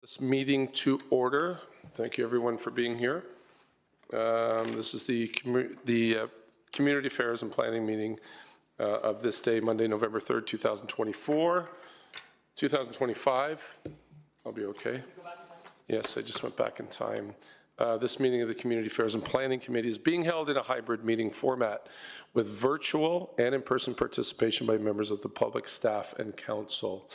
This meeting to order. Thank you everyone for being here. This is the Community Affairs and Planning meeting of this day, Monday, November 3rd, 2024. 2025, I'll be okay. Yes, I just went back in time. This meeting of the Community Affairs and Planning Committee is being held in a hybrid meeting format with virtual and in-person participation by members of the public, staff, and council.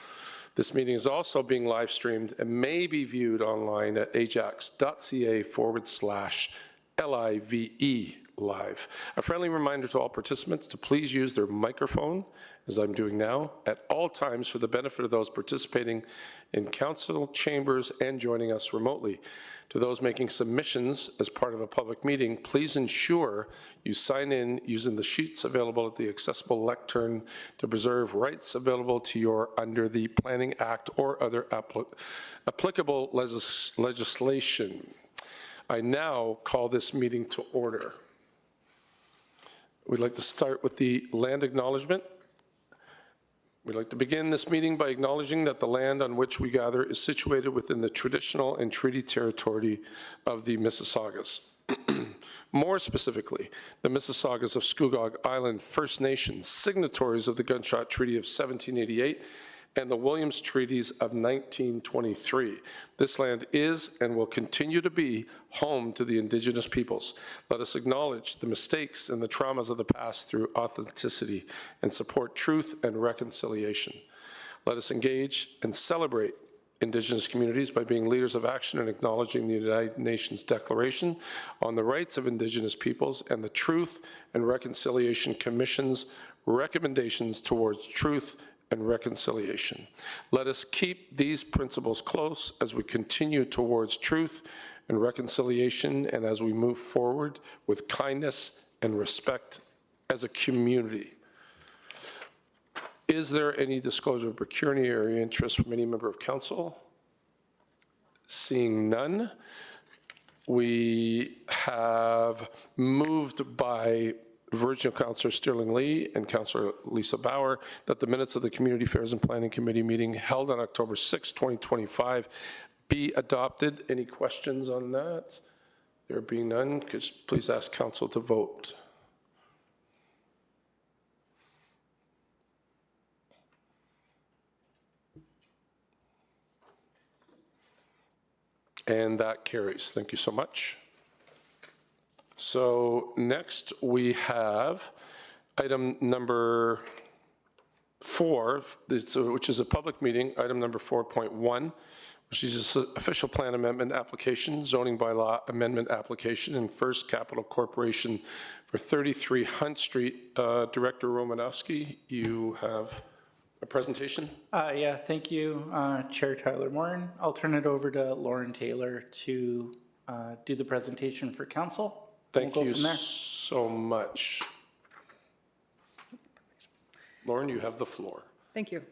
This meeting is also being live streamed and may be viewed online at ajax.ca/LIVE live. A friendly reminder to all participants to please use their microphone, as I'm doing now, at all times for the benefit of those participating in council chambers and joining us remotely. To those making submissions as part of a public meeting, please ensure you sign in using the sheets available at the accessible lectern to preserve rights available to you under the Planning Act or other applicable legislation. I now call this meeting to order. We'd like to start with the land acknowledgement. We'd like to begin this meeting by acknowledging that the land on which we gather is situated within the traditional and treaty territory of the Mississaugas. More specifically, the Mississaugas of Scugog Island First Nation, signatories of the Gunshot Treaty of 1788 and the Williams Treaties of 1923. This land is and will continue to be home to the Indigenous peoples. Let us acknowledge the mistakes and the traumas of the past through authenticity and support truth and reconciliation. Let us engage and celebrate Indigenous communities by being leaders of action and acknowledging the United Nations Declaration on the Rights of Indigenous Peoples and the Truth and Reconciliation Commission's recommendations towards truth and reconciliation. Let us keep these principles close as we continue towards truth and reconciliation and as we move forward with kindness and respect as a community. Is there any disclosure of pecuniary interest from any member of council? Seeing none, we have moved by Virginal Councillor Sterling Lee and Councillor Lisa Bauer that the minutes of the Community Affairs and Planning Committee meeting held on October 6, 2025 be adopted. Any questions on that? There being none, could you please ask council to vote. And that carries. Thank you so much. So next we have item number 4, which is a public meeting, item number 4.1, which is an official plan amendment application, zoning bylaw amendment application in First Capital Corporation for 33 Hunt Street. Director Romanowski, you have a presentation? Yeah, thank you, Chair Tyler Morin. I'll turn it over to Lauren Taylor to do the presentation for council. Thank you so much. Lauren, you have the floor. Thank you.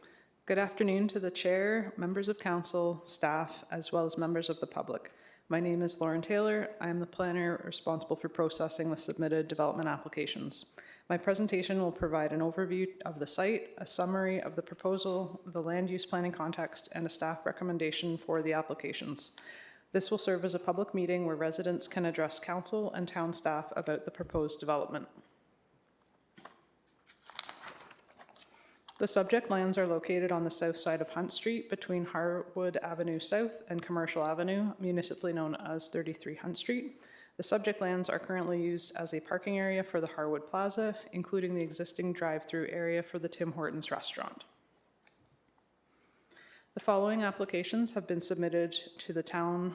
Good afternoon to the chair, members of council, staff, as well as members of the public. My name is Lauren Taylor. I am the planner responsible for processing the submitted development applications. My presentation will provide an overview of the site, a summary of the proposal, the land use planning context, and a staff recommendation for the applications. This will serve as a public meeting where residents can address council and town staff about the proposed development. The subject lands are located on the south side of Hunt Street between Harwood Avenue South and Commercial Avenue, municipally known as 33 Hunt Street. The subject lands are currently used as a parking area for the Harwood Plaza, including the existing drive-through area for the Tim Hortons restaurant. The following applications have been submitted to the town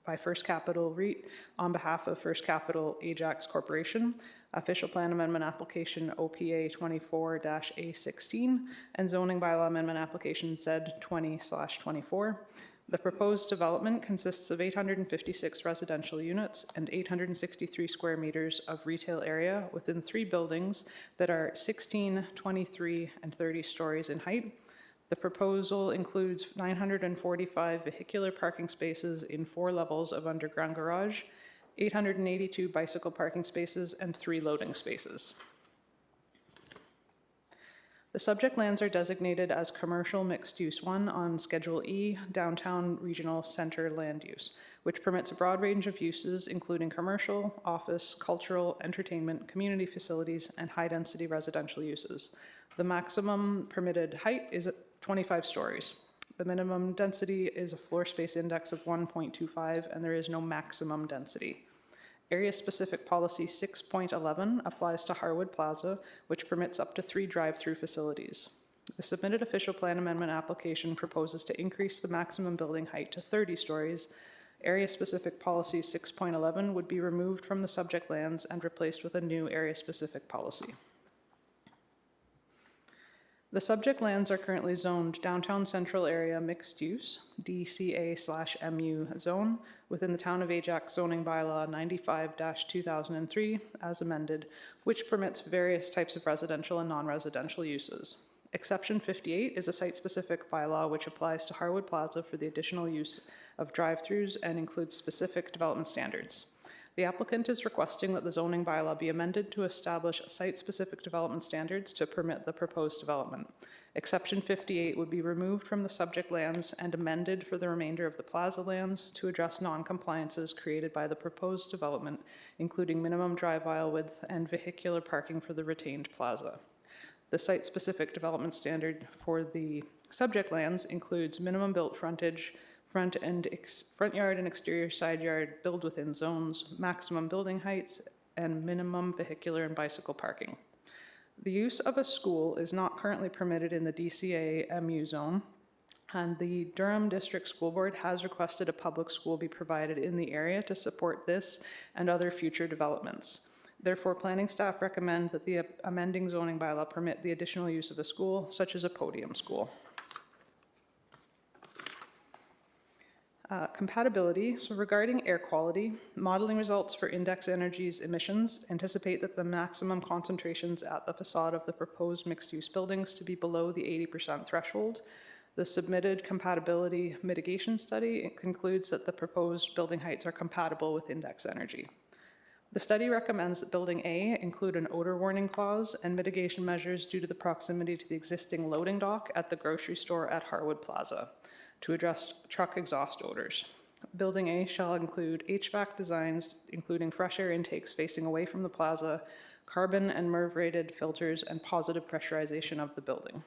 by First Capital REIT on behalf of First Capital Ajax Corporation, official plan amendment application OPA 24-A16 and zoning bylaw amendment application Z20/24. The proposed development consists of 856 residential units and 863 square meters of retail area within 3 buildings that are 16, 23, and 30 stories in height. The proposal includes 945 vehicular parking spaces in 4 levels of underground garage, 882 bicycle parking spaces, and 3 loading spaces. The subject lands are designated as Commercial Mixed Use 1 on Schedule E, Downtown Regional Center Land Use, which permits a broad range of uses, including commercial, office, cultural, entertainment, community facilities, and high-density residential uses. The maximum permitted height is 25 stories. The minimum density is a floor space index of 1.25, and there is no maximum density. Area-specific policy 6.11 applies to Harwood Plaza, which permits up to 3 drive-through facilities. The submitted official plan amendment application proposes to increase the maximum building height to 30 stories. Area-specific policy 6.11 would be removed from the subject lands and replaced with a new area-specific policy. The subject lands are currently zoned Downtown Central Area Mixed Use, DCA/MU zone, within the Town of Ajax zoning bylaw 95-2003 as amended, which permits various types of residential and non-residential uses. Exception 58 is a site-specific bylaw which applies to Harwood Plaza for the additional use of drive-throughs and includes specific development standards. The applicant is requesting that the zoning bylaw be amended to establish site-specific development standards to permit the proposed development. Exception 58 would be removed from the subject lands and amended for the remainder of the plaza lands to address non-compliances created by the proposed development, including minimum drive aisle width and vehicular parking for the retained plaza. The site-specific development standard for the subject lands includes minimum built frontage, front yard and exterior side yard build within zones, maximum building heights, and minimum vehicular and bicycle parking. The use of a school is not currently permitted in the DCA-MU zone, and the Durham District School Board has requested a public school be provided in the area to support this and other future developments. Therefore, planning staff recommend that the amending zoning bylaw permit the additional use of a school, such as a podium school. Compatibility. So regarding air quality, modeling results for Index Energy's emissions anticipate that the maximum concentrations at the facade of the proposed mixed-use buildings to be below the 80% threshold. The submitted compatibility mitigation study concludes that the proposed building heights are compatible with Index Energy. The study recommends that Building A include an odor warning clause and mitigation measures due to the proximity to the existing loading dock at the grocery store at Harwood Plaza to address truck exhaust odors. Building A shall include HVAC designs, including fresh air intakes facing away from the plaza, carbon and MERV-rated filters, and positive pressurization of the building.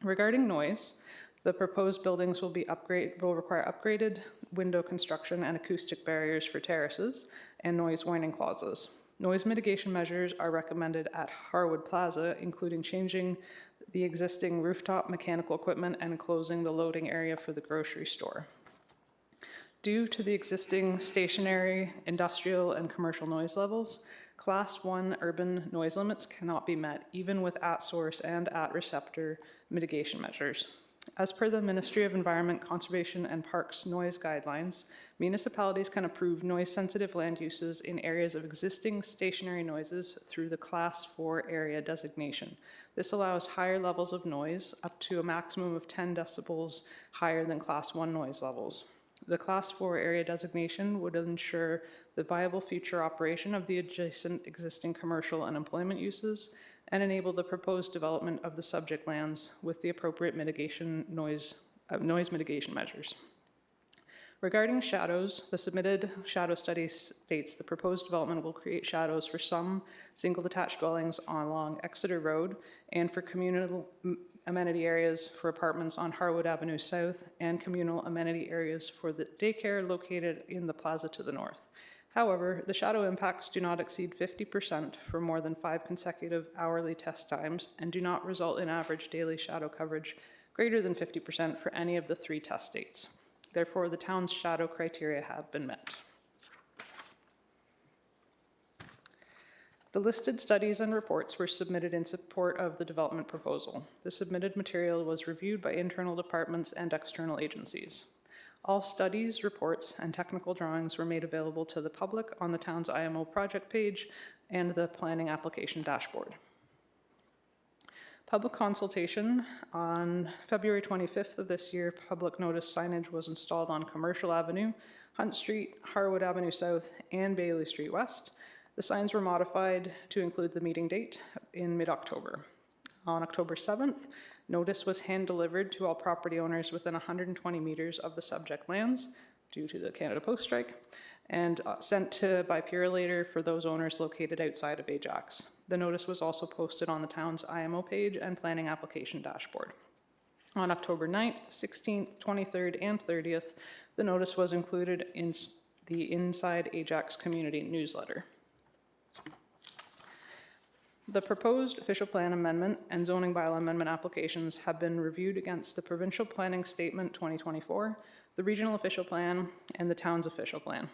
Regarding noise, the proposed buildings will require upgraded window construction and acoustic barriers for terraces and noise warning clauses. Noise mitigation measures are recommended at Harwood Plaza, including changing the existing rooftop mechanical equipment and closing the loading area for the grocery store. Due to the existing stationary, industrial, and commercial noise levels, Class 1 urban noise limits cannot be met, even with at-source and at-receptor mitigation measures. As per the Ministry of Environment, Conservation and Parks noise guidelines, municipalities can approve noise-sensitive land uses in areas of existing stationary noises through the Class 4 area designation. This allows higher levels of noise, up to a maximum of 10 decibels higher than Class 1 noise levels. The Class 4 area designation would ensure the viable future operation of the adjacent existing commercial and employment uses and enable the proposed development of the subject lands with the appropriate noise mitigation measures. Regarding shadows, the submitted shadow study states the proposed development will create shadows for some single detached dwellings along Exeter Road and for communal amenity areas for apartments on Harwood Avenue South and communal amenity areas for the daycare located in the plaza to the north. However, the shadow impacts do not exceed 50% for more than 5 consecutive hourly test times and do not result in average daily shadow coverage greater than 50% for any of the 3 test dates. Therefore, the town's shadow criteria have been met. The listed studies and reports were submitted in support of the development proposal. The submitted material was reviewed by internal departments and external agencies. All studies, reports, and technical drawings were made available to the public on the town's IMO project page and the planning application dashboard. Public consultation on February 25th of this year, public notice signage was installed on Commercial Avenue, Hunt Street, Harwood Avenue South, and Bailey Street West. The signs were modified to include the meeting date in mid-October. On October 7th, notice was hand-delivered to all property owners within 120 meters of the subject lands due to the Canada Post strike, and sent by Purolator for those owners located outside of Ajax. The notice was also posted on the town's IMO page and planning application dashboard. On October 9th, 16th, 23rd, and 30th, the notice was included in the Inside Ajax Community newsletter. The proposed official plan amendment and zoning bylaw amendment applications have been reviewed against the Provincial Planning Statement 2024, the Regional Official Plan, and the Town's Official Plan.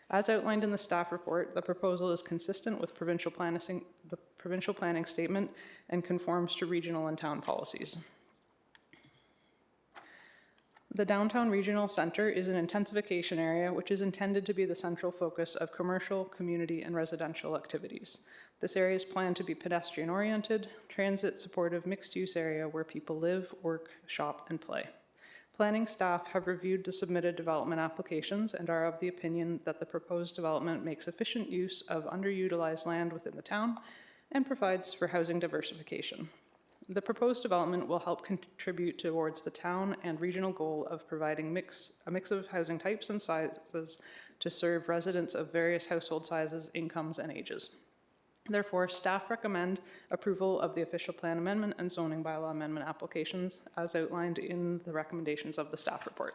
As outlined in the staff report, the proposal is consistent with the Provincial Planning Statement and conforms to regional and town policies. The Downtown Regional Center is an intensification area which is intended to be the central focus of commercial, community, and residential activities. This area is planned to be pedestrian-oriented, transit-supportive mixed-use area where people live, work, shop, and play. Planning staff have reviewed the submitted development applications and are of the opinion that the proposed development makes efficient use of underutilized land within the town and provides for housing diversification. The proposed development will help contribute towards the town and regional goal of providing a mix of housing types and sizes to serve residents of various household sizes, incomes, and ages. Therefore, staff recommend approval of the official plan amendment and zoning bylaw amendment applications as outlined in the recommendations of the staff report.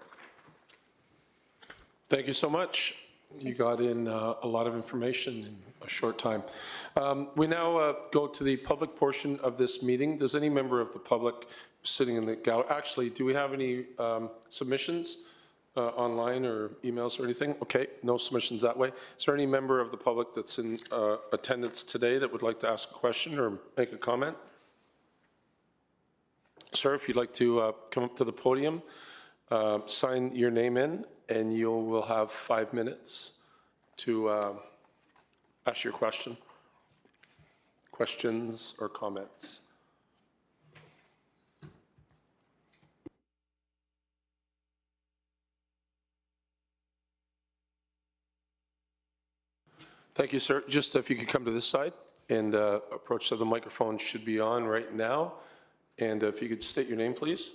Thank you so much. You got in a lot of information in a short time. We now go to the public portion of this meeting. Does any member of the public sitting in the gallery, actually, do we have any submissions online or emails or anything? Okay, no submissions that way. Is there any member of the public that's in attendance today that would like to ask a question or make a comment? Sir, if you'd like to come up to the podium, sign your name in, and you will have 5 minutes to ask your question. Questions or comments? Thank you, sir. Just if you could come to this side and approach, so the microphone should be on right now. And if you could state your name, please.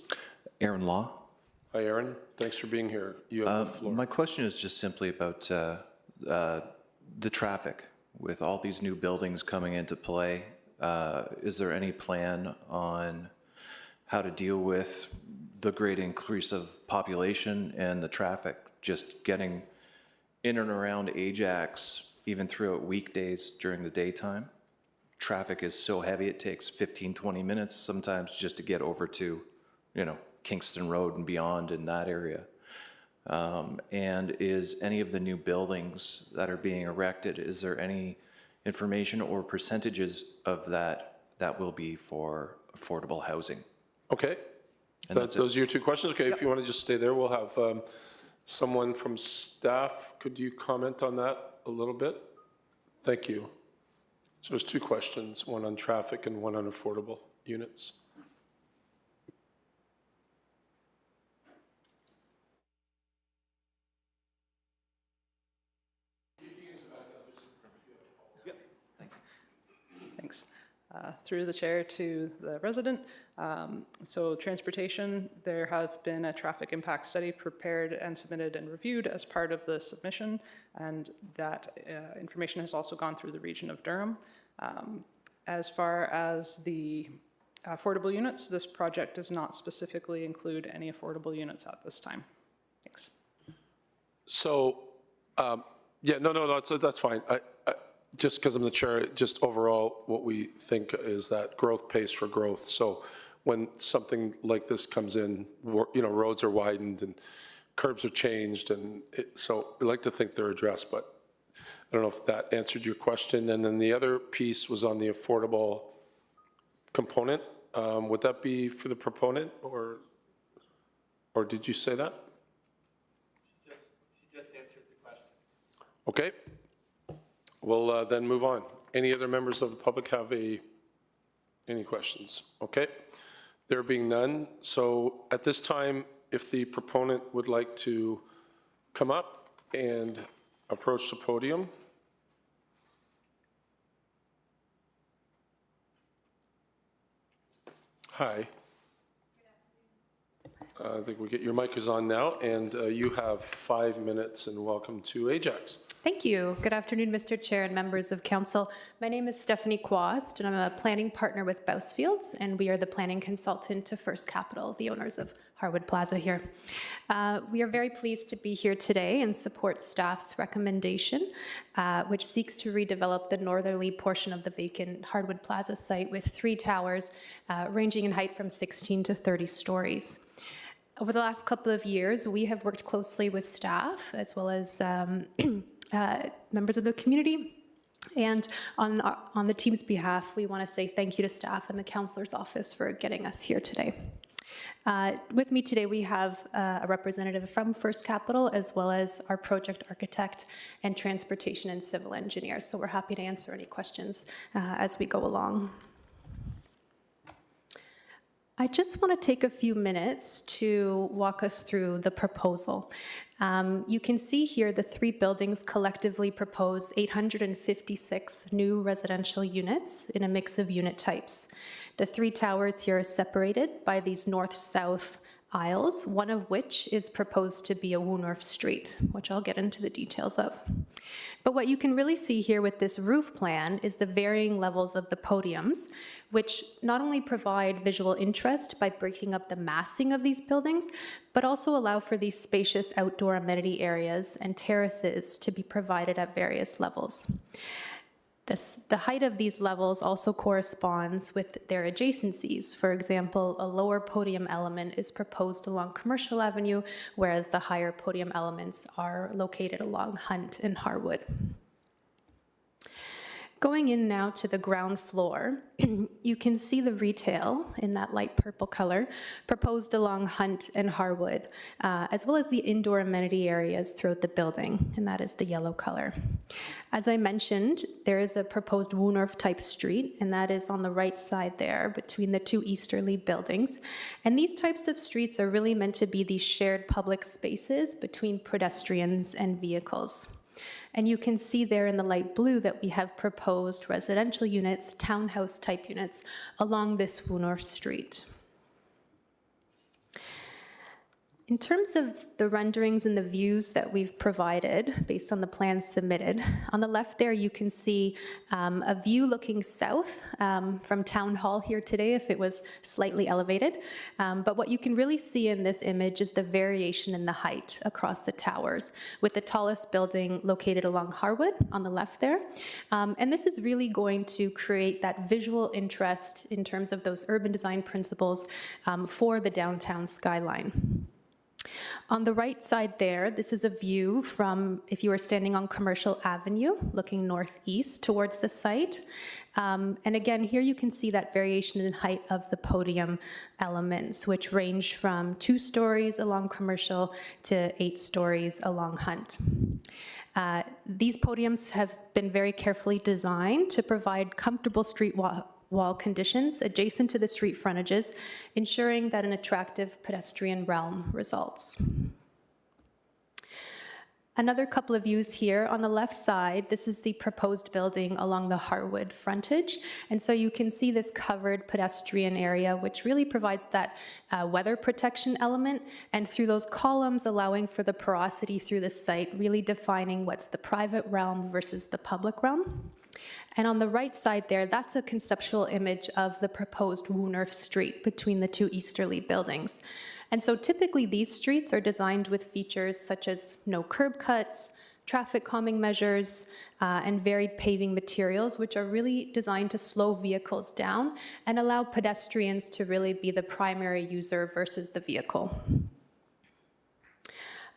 Aaron Law. Hi, Aaron. Thanks for being here. You have the floor. My question is just simply about the traffic. With all these new buildings coming into play, is there any plan on how to deal with the great increase of population and the traffic just getting in and around Ajax, even throughout weekdays during the daytime? Traffic is so heavy, it takes 15, 20 minutes sometimes just to get over to, Kingston Road and beyond in that area. And is any of the new buildings that are being erected, is there any information or percentages of that will be for affordable housing? Okay. Those are your two questions? Okay, Yep. If you want to just stay there, we'll have someone from staff. Could you comment on that a little bit? Thank you. So there's two questions, one on traffic and one on affordable units. Thanks. Through the chair to the resident. So transportation, there have been a traffic impact study prepared and submitted and reviewed as part of the submission, and that information has also gone through the region of Durham. As far as the affordable units, this project does not specifically include any affordable units at this time. Thanks. So, yeah, no, that's fine. Just because I'm the chair, just overall, what we think is that growth pays for growth. So when something like this comes in, roads are widened and curbs are changed, and so we like to think they're addressed, but I don't know if that answered your question. And then the other piece was on the affordable component. Would that be for the proponent, or did you say that? She just answered the question. Okay. We'll then move on. Any other members of the public have any questions? Okay. There being none, so at this time, if the proponent would like to come up and approach the podium. Hi. I think your mic is on now, and you have 5 minutes, and welcome to Ajax. Thank you. Good afternoon, Mr. Chair and members of council. My name is Stephanie Quast, and I'm a planning partner with Bousfields, and we are the planning consultant to First Capital, the owners of Harwood Plaza here. We are very pleased to be here today and support staff's recommendation, which seeks to redevelop the northerly portion of the vacant Harwood Plaza site with 3 towers ranging in height from 16 to 30 stories. Over the last couple of years, we have worked closely with staff as well as members of the community. And on the team's behalf, we want to say thank you to staff and the councillor's office for getting us here today. With me today, we have a representative from First Capital, as well as our project architect and transportation and civil engineer. So we're happy to answer any questions as we go along. I just want to take a few minutes to walk us through the proposal. You can see here the 3 buildings collectively propose 856 new residential units in a mix of unit types. The 3 towers here are separated by these north-south aisles, one of which is proposed to be a Woonwurf street, which I'll get into the details of. But what you can really see here with this roof plan is the varying levels of the podiums, which not only provide visual interest by breaking up the massing of these buildings, but also allow for these spacious outdoor amenity areas and terraces to be provided at various levels. The height of these levels also corresponds with their adjacencies. For example, a lower podium element is proposed along Commercial Avenue, whereas the higher podium elements are located along Hunt and Harwood. Going in now to the ground floor, you can see the retail in that light purple color proposed along Hunt and Harwood, as well as the indoor amenity areas throughout the building, and that is the yellow color. As I mentioned, there is a proposed Woonwurf type street, and that is on the right side there between the 2 easterly buildings. And these types of streets are really meant to be these shared public spaces between pedestrians and vehicles. And you can see there in the light blue that we have proposed residential units, townhouse type units, along this Woonwurf street. In terms of the renderings and the views that we've provided based on the plans submitted, on the left there you can see a view looking south from Town Hall here today if it was slightly elevated. But what you can really see in this image is the variation in the height across the towers, with the tallest building located along Harwood on the left there. And this is really going to create that visual interest in terms of those urban design principles for the downtown skyline. On the right side there, this is a view from if you were standing on Commercial Avenue, looking northeast towards the site. And again, here you can see that variation in height of the podium elements, which range from 2 stories along Commercial to 8 stories along Hunt. These podiums have been very carefully designed to provide comfortable street wall conditions adjacent to the street frontages, ensuring that an attractive pedestrian realm results. Another couple of views here. On the left side, this is the proposed building along the Harwood frontage. And so you can see this covered pedestrian area, which really provides that weather protection element, and through those columns allowing for the porosity through the site, really defining what's the private realm versus the public realm. And on the right side there, that's a conceptual image of the proposed Woonwurf street between the 2 easterly buildings. And so typically these streets are designed with features such as no curb cuts, traffic calming measures, and varied paving materials, which are really designed to slow vehicles down and allow pedestrians to really be the primary user versus the vehicle.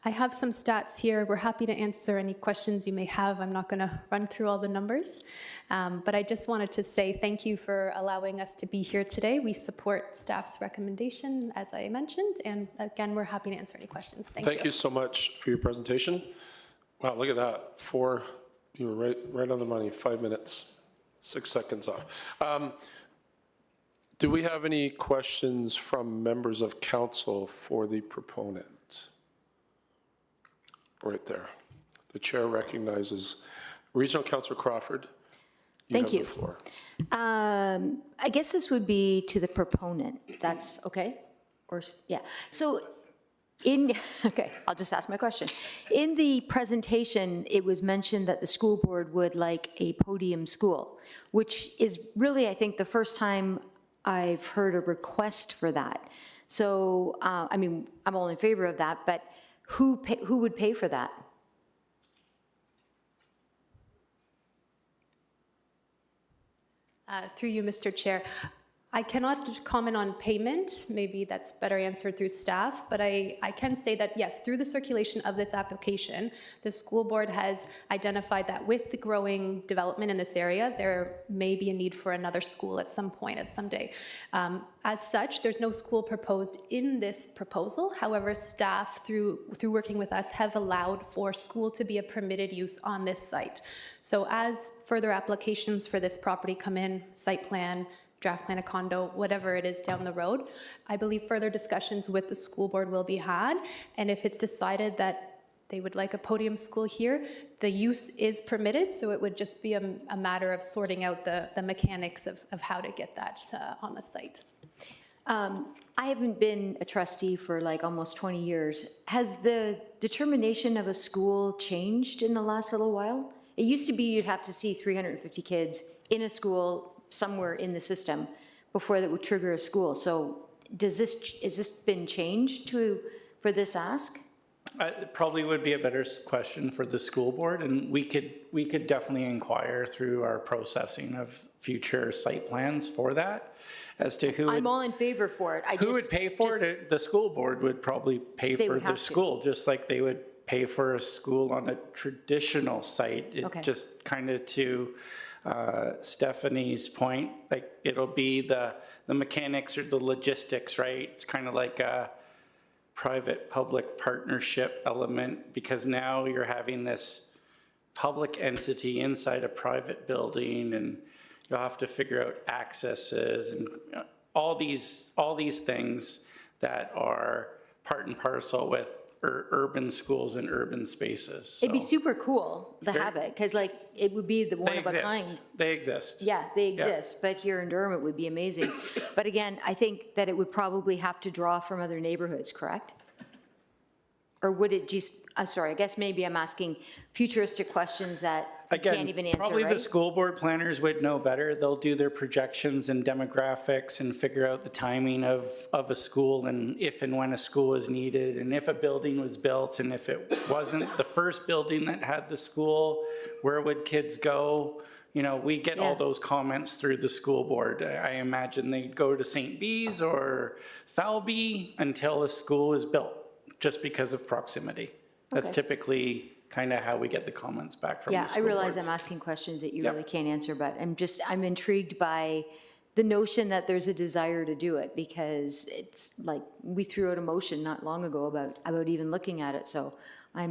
I have some stats here. We're happy to answer any questions you may have. I'm not going to run through all the numbers, but I just wanted to say thank you for allowing us to be here today. We support staff's recommendation, as I mentioned, and again, we're happy to answer any questions. Thank you. Thank you so much for your presentation. Wow, look at that. You were right on the money, 5 minutes, 6 seconds off. Do we have any questions from members of council for the proponent? Right there. The chair recognizes Regional Councillor Crawford. Thank have you. the floor. I guess this would be to the proponent. That's okay? Or, yeah. So okay, I'll just ask my question. In the presentation, it was mentioned that the school board would like a podium school, which is really, I think, the first time I've heard a request for that. So, I mean, I'm all in favor of that, but who would pay for that? Through you, Mr. Chair. I cannot comment on payment. Maybe that's better answered through staff, but I can say that, yes, through the circulation of this application, the school board has identified that with the growing development in this area, there may be a need for another school at some point, at some day. As such, there's no school proposed in this proposal. However, staff, through working with us, have allowed for school to be a permitted use on this site. So as further applications for this property come in, site plan, draft plan, a condo, whatever it is down the road, I believe further discussions with the school board will be had. And if it's decided that they would like a podium school here, the use is permitted, so it would just be a matter of sorting out the mechanics of how to get that on the site. I haven't been a trustee for like almost 20 years. Has the determination of a school changed in the last little while? It used to be you'd have to see 350 kids in a school somewhere in the system before that would trigger a school. So is this been changed for this ask? It probably would be a better question for the school board, and we could definitely inquire through our processing of future site plans for that as to who I'm all in favor for it. who would pay for it. The school board would probably pay They for would the have to. school, just like they would pay for a school on a traditional site. It Okay. just kind of to Stephanie's point, like it'll be the mechanics or the logistics, right? It's kind of like a private-public partnership element, because now you're having this public entity inside a private building, and you'll have to figure out accesses and all these things that are part and parcel with urban schools and urban spaces. It'd be So super cool to have it, because like, it would be the one they of a kind. exist. They exist. Yeah, they exist, but here in Durham, it would be amazing. But again, I think that it would probably have to draw from other neighborhoods, correct? Or would it just, I'm sorry, I guess maybe I'm asking futuristic questions that you can't even answer, Probably the right? school board planners would know better. They'll do their projections and demographics and figure out the timing of a school, and if and when a school is needed, and if a building was built, and if it wasn't the first building that had the school, where would kids go? You know, we get all Yeah. those comments through the school board. I imagine they'd go to St. Bees or Falby until a school is built, just because of proximity. That's Okay. typically kind of how we get the comments back from the Yeah, I school realize boards. I'm asking questions that you Yep. really can't answer, but I'm intrigued by the notion that there's a desire to do it, because it's like, we threw out a motion not long ago about even looking at it, so I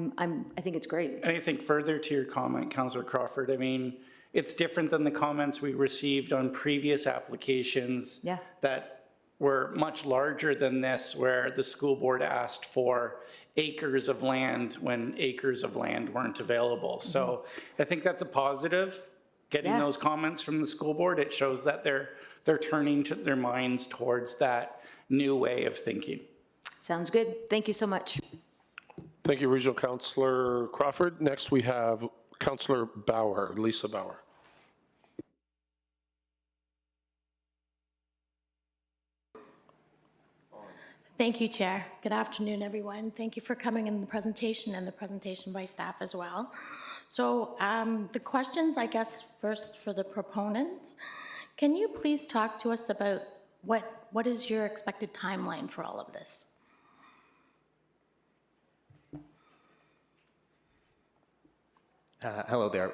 think it's great. Anything further to your comment, Councillor Crawford? I mean, it's different than the comments we received on previous applications Yeah. that were much larger than this, where the school board asked for acres of land when acres of land weren't available. So I think that's a positive, getting Yeah. those comments from the school board. It shows that they're turning to their minds towards that new way of thinking. Sounds good. Thank you so much. Thank you, Regional Councillor Crawford. Next, we have Councillor Bauer, Lisa Bauer. Thank you, Chair. Good afternoon, everyone. Thank you for coming in the presentation and the presentation by staff as well. So the questions, I guess, first for the proponent. Can you please talk to us about what is your expected timeline for all of this? Hello there.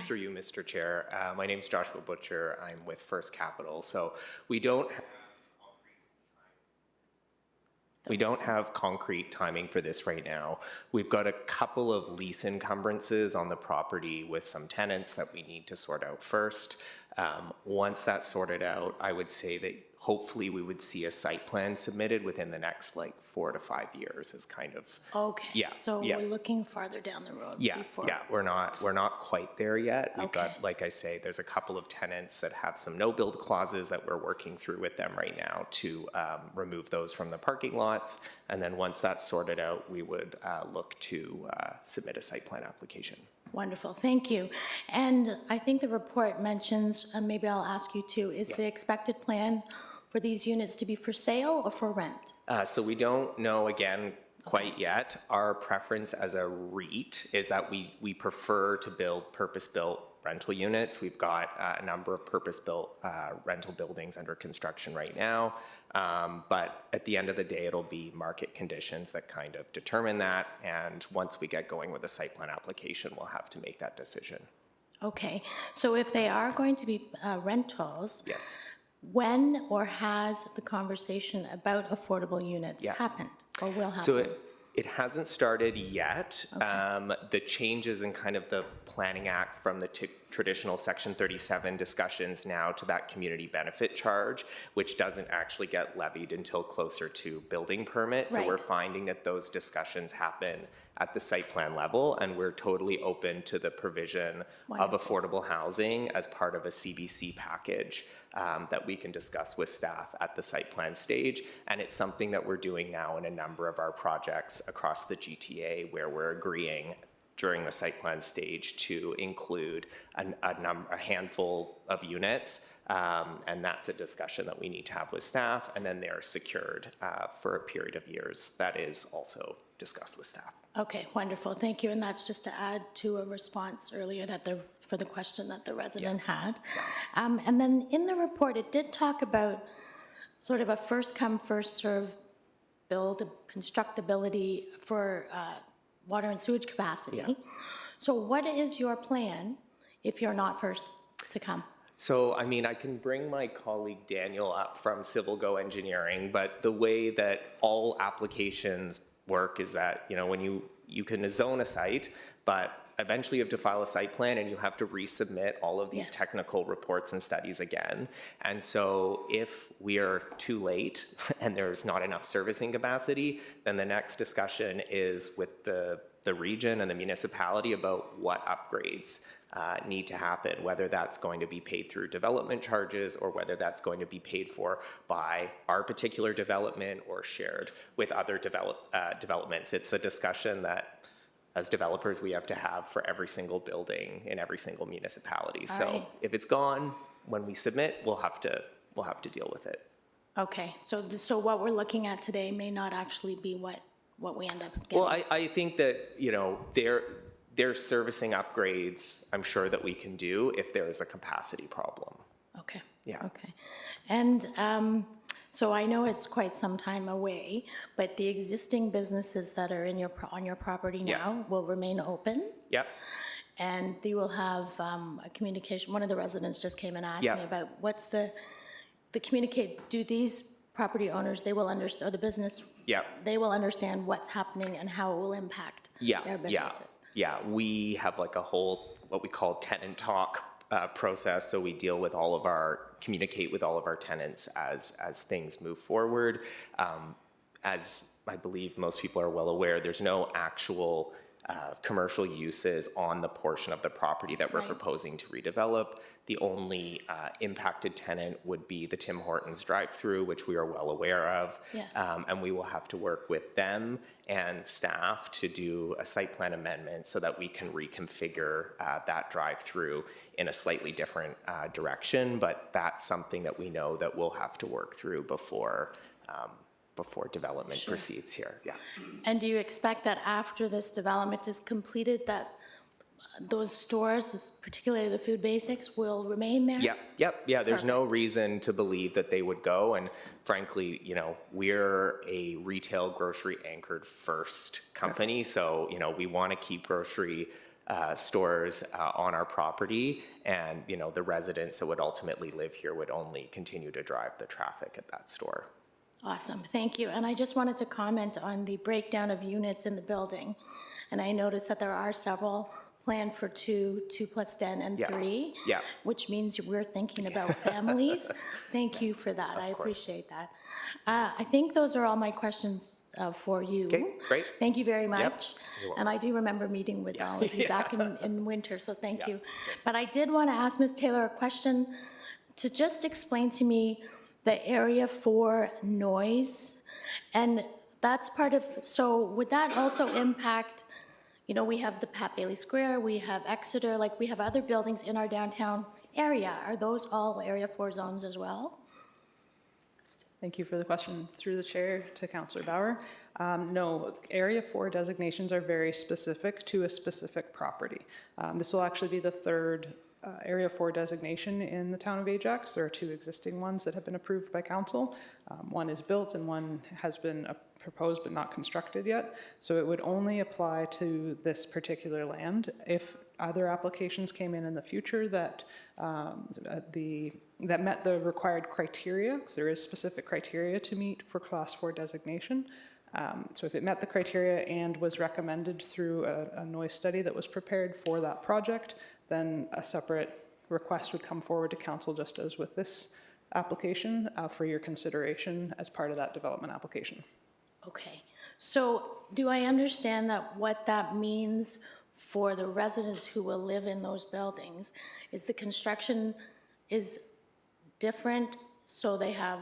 Through you, Mr. Chair. My name is Joshua Butcher. I'm with First Capital. So we don't have concrete timing for this right now. We've got a couple of lease encumbrances on the property with some tenants that we need to sort out first. Once that's sorted out, I would say that hopefully we would see a site plan submitted within the next like 4 to 5 years is kind of. Okay. Yeah, So yeah. we're looking farther down the road Yeah, before. yeah, we're not quite there yet. We've Okay. got, like I say, there's a couple of tenants that have some no-build clauses that we're working through with them right now to remove those from the parking lots. And then once that's sorted out, we would look to submit a site plan application. Wonderful, thank you. And I think the report mentions, and maybe I'll ask you too, is the expected plan for these units to be for sale or for rent? So we don't know, again, quite yet. Our preference as a REIT is that we prefer to build purpose-built rental units. We've got a number of purpose-built rental buildings under construction right now. But at the end of the day, it'll be market conditions that kind of determine that. And once we get going with the site plan application, we'll have to make that decision. Okay, so if they are going to be rentals, Yes. when or has the conversation about affordable units Yeah. happened or will happen? So it hasn't started yet. The changes in kind of the Planning Act from the traditional Section 37 discussions now to that community benefit charge, which doesn't actually get levied until closer to building permit. So we're Right. finding that those discussions happen at the site plan level, and we're totally open to the provision of affordable housing as part of a CBC package that we can discuss with staff at the site plan stage. And it's something that we're doing now in a number of our projects across the GTA, where we're agreeing during the site plan stage to include a handful of units. And that's a discussion that we need to have with staff, and then they're secured for a period of years. That is also discussed with staff. Okay, wonderful, thank you. And that's just to add to a response earlier for the question that the resident had. And then in the report, it did talk about sort of a first come, first serve build constructability for water and sewage capacity. So what is your plan if you're not first to come? So, I mean, I can bring my colleague Daniel up from Civil Go Engineering, but the way that all applications work is that, you know, when you can zone a site, but eventually you have to file a site plan and you have to resubmit all of these Yes. technical reports and studies again. And so if we are too late and there's not enough servicing capacity, then the next discussion is with the region and the municipality about what upgrades need to happen, whether that's going to be paid through development charges or whether that's going to be paid for by our particular development or shared with other developments. It's a discussion that as developers we have to have for every single building in every single municipality. So right. if it's gone when we submit, we'll have to deal with it. Okay, so what we're looking at today may not actually be what we end up getting. Well, I think that, you know, there's servicing upgrades I'm sure that we can do if there is a capacity problem. Okay. Yeah. Okay. And so I know it's quite some time away, but the existing businesses that are on your property Yeah. now will remain open? Yep. And you will have a communication, one of the residents just came and asked Yeah. me about what's the communicate, do these property owners, they will understand, or the business, Yeah. they will understand what's happening and how it will impact their businesses? Yeah, we have like a whole, what we call tenant talk process. So we communicate with all of our tenants as things move forward. As I believe most people are well aware, there's no actual commercial uses on the portion of the property that we're Right. proposing to redevelop. The only impacted tenant would be the Tim Hortons drive-through, which we are well aware of. Yes. And we will have to work with them and staff to do a site plan amendment so that we can reconfigure that drive-through in a slightly different direction. But that's something that we know that we'll have to work through before development proceeds here. Yeah. And do you expect that after this development is completed, that those stores, particularly the Food Basics, will remain there? Yeah, there's no reason to believe that they would go. And frankly, you know, we're a retail grocery anchored first company. So, you know, we want to keep grocery stores on our property. And, you know, the residents that would ultimately live here would only continue to drive the traffic at that store. Awesome, thank you. And I just wanted to comment on the breakdown of units in the building. And I noticed that there are several plan for 2 plus den, and Yeah. 3. Yeah. Which means we're thinking about families. Thank you for that. I appreciate that. I think those are all my questions for you. Okay, great. Thank you very much. You're And I do remember meeting with all of you back in winter, so thank you. But I did want to ask Ms. Taylor a question to just explain to me the area for noise. And that's part of, so would that also impact, you know, we have the Pat Bailey Square, we have Exeter, like we have other buildings in our downtown area. Are those all Area 4 zones as well? Thank you for the question. Through the chair to Councillor Bauer. No, Area 4 designations are very specific to a specific property. This will actually be the third Area 4 designation in the town of Ajax. There are 2 existing ones that have been approved by council. One is built and one has been proposed but not constructed yet. So it would only apply to this particular land. If other applications came in the future that that met the required criteria, because there is specific criteria to meet for Class 4 designation. So if it met the criteria and was recommended through a noise study that was prepared for that project, then a separate request would come forward to council, just as with this application, for your consideration as part of that development application. Okay, so do I understand that what that means for the residents who will live in those buildings is the construction is different, so they have,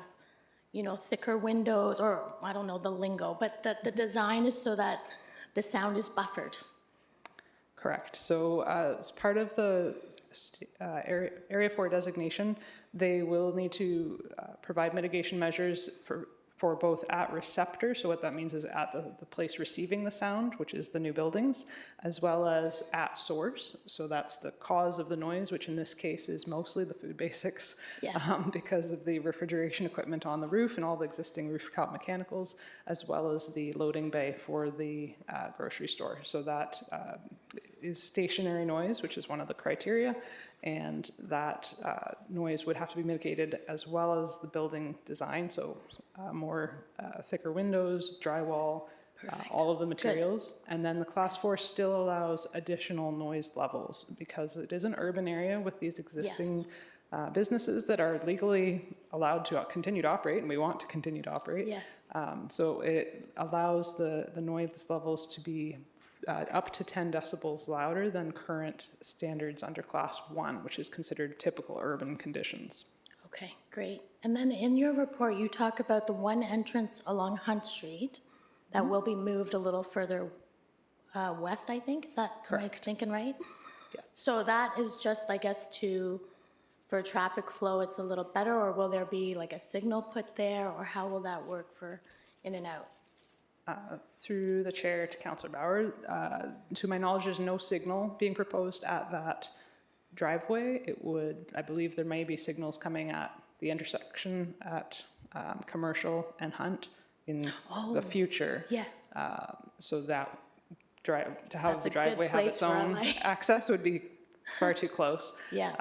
you know, thicker windows, or I don't know the lingo, but the design is so that the sound is buffered? Correct. So as part of the Area 4 designation, they will need to provide mitigation measures for both at receptor, so what that means is at the place receiving the sound, which is the new buildings, as well as at source. So that's the cause of the noise, which in this case is mostly the food basics, Yes. Because of the refrigeration equipment on the roof and all the existing rooftop mechanicals, as well as the loading bay for the grocery store. So that is stationary noise, which is one of the criteria, and that noise would have to be mitigated, as well as the building design, so more thicker windows, drywall, all of the materials. And then the Class 4 still allows additional noise levels, because it is an urban area with these existing businesses that are legally allowed to continue to operate, and we want to continue to operate. Yes. So it allows the noise levels to be up to 10 decibels louder than current standards under Class 1, which is considered typical urban conditions. Okay, great. And then in your report, you talk about the one entrance along Hunt Street that will be moved a little further west, I think. Is that, am I thinking right? Yes. So that is just, I guess, for traffic flow, it's a little better, or will there be like a signal put there, or how will that work for in and out? Through the chair to Councillor Bauer, to my knowledge, there's no signal being proposed at that driveway. It would, I believe there may be signals coming at the intersection at Commercial and Hunt in the future. Yes. So that to have That's the a good driveway have place its for a own light. access would be far too close. Yeah.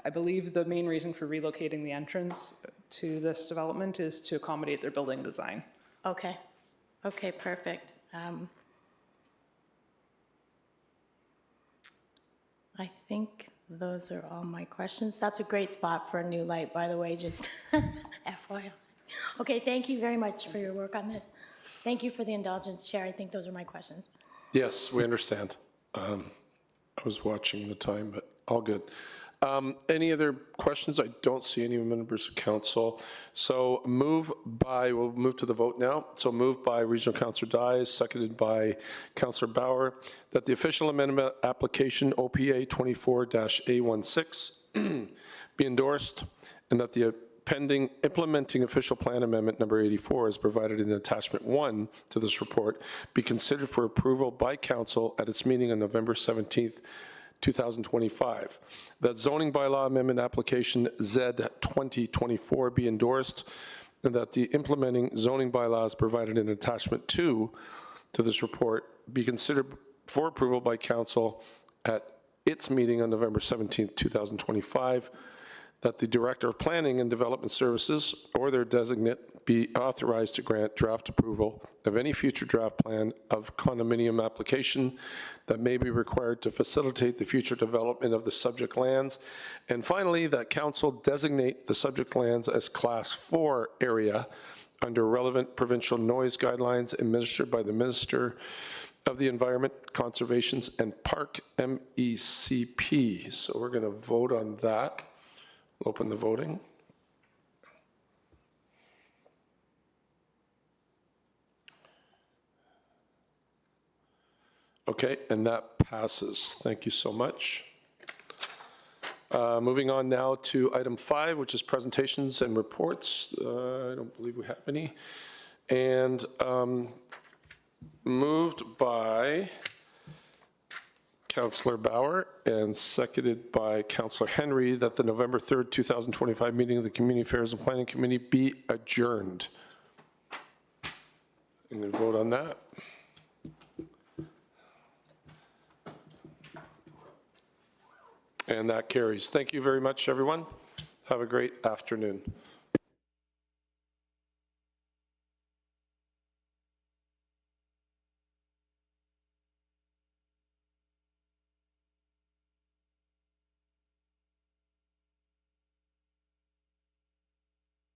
I believe the main reason for relocating the entrance to this development is to accommodate their building design. Okay. Okay, perfect. I think those are all my questions. That's a great spot for a new light, by the way, just FYI. Okay, thank you very much for your work on this. Thank you for the indulgence, Chair. I think those are my questions. Yes, we understand. I was watching the time, but all good. Any other questions? I don't see any members of council. So we'll move to the vote now. So moved by Regional Councillor Dyes, seconded by Councillor Bauer, that the official amendment application OPA 24-A16 be endorsed, and that the pending implementing official plan amendment number 84 as provided in attachment 1 to this report be considered for approval by council at its meeting on November 17th, 2025. That zoning bylaw amendment application Z 2024 be endorsed, and that the implementing zoning bylaws provided in attachment 2 to this report be considered for approval by council at its meeting on November 17th, 2025. that the Director of Planning and Development Services or their designate be authorized to grant draft approval of any future draft plan of condominium application that may be required to facilitate the future development of the subject lands. And finally, that council designate the subject lands as Class 4 area under relevant provincial noise guidelines administered by the Minister of the Environment, Conservations, and Park, MECP. So we're going to vote on that. Open the voting. Okay, and that passes. Thank you so much. Moving on now to item 5, which is presentations and reports. I don't believe we have any. And moved by Councillor Bauer and seconded by Councillor Henry that the November 3rd, 2025 meeting of the Community Affairs and Planning Committee be adjourned. I'm going to vote on that. And that carries. Thank you very much, everyone. Have a great afternoon.